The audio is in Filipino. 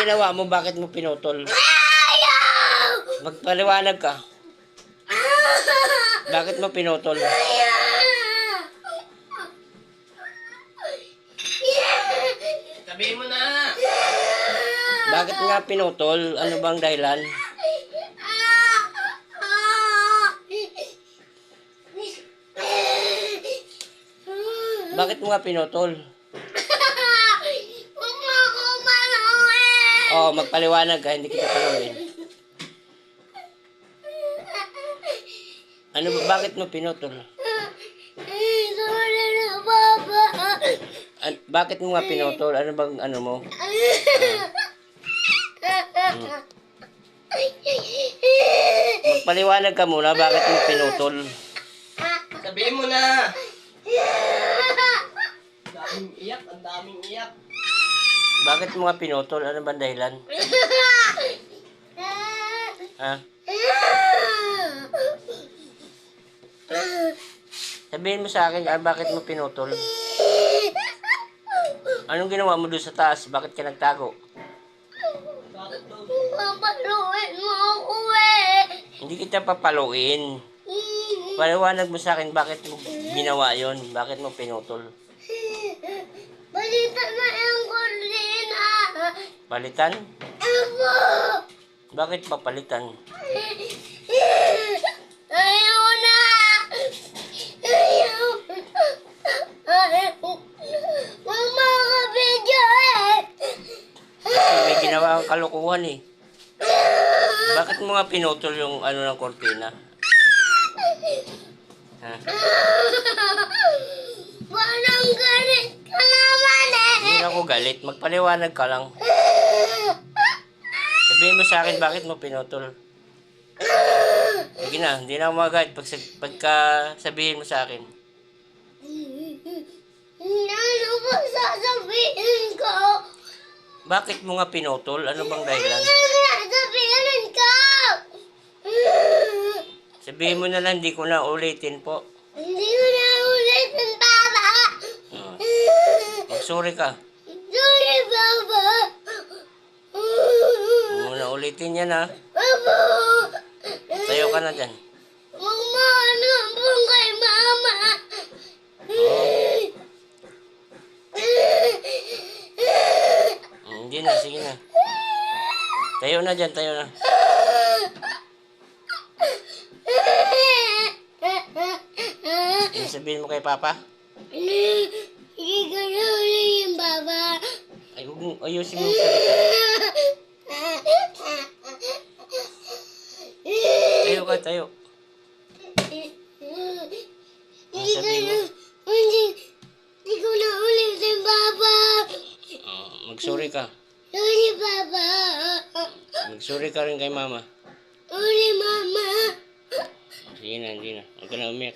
ginawa mo? Bakit mo pinutol? Magpaliwanag ka. Bakit mo pinutol? Sabihin mo na. Bakit nga pinutol? Ano bang dahilan? Bakit mo nga pinutol? Huwag mo ako paluin! Oh, magpaliwanag ka, hindi kita paluin. Ano ba, bakit mo pinutol? Sorry na, Papa. Bakit mo nga pinutol? Ano bang ano mo? Magpaliwanag ka muna, bakit mo pinutol? Sabihin mo na. Daming iyak, ang daming iyak. Bakit mo nga pinutol? Ano bang dahilan? Ha? Sabihin mo sa akin, bakit mo pinutol? Anong ginawa mo doon sa taas? Bakit ka nagtago? Papaluin mo ako eh. Hindi kita papaluin. Paliwanag mo sa akin, bakit mo ginawa yon? Bakit mo pinutol? Balitan na yung kordina. Palitan? Ako. Bakit papalitan? Ayaw na. Ayaw. Huwag mo ako video eh. Kasi may ginawa kang kalokohan eh. Bakit mo nga pinutol yung ano ng kortina? Ha? Walang galit ka naman eh. Hindi ako galit. Magpaliwanag ka lang. Sabihin mo sa akin, bakit mo pinutol? Sige na, hindi na ako magalit pagka sabihin mo sa akin. Ano ba sasabihin ko? Bakit mo nga pinutol? Ano bang dahilan? Sasabihin ko! Sabihin mo na lang, hindi ko na ulitin po. Hindi ko na ulit ang Papa. Mag-sorry ka. Sorry, Papa. Huwag mo na ulitin yan ha. Papa. Tayo ka na dyan. Huwag mo ano pong kay Mama. Hindi na, sige na. Tayo na dyan, tayo na. Ano sabihin mo kay Papa? Hindi ko na ulit yung Papa. Ay, huwag mo, ayusin mo yung salita. Tayo ka, tayo. Ano sabihin mo? Hindi ko na ulit yung Papa. Mag-sorry ka. Sorry, Papa. Mag-sorry ka rin kay Mama. Sorry, Mama. Sige na, hindi na. Huwag ka na umiyak.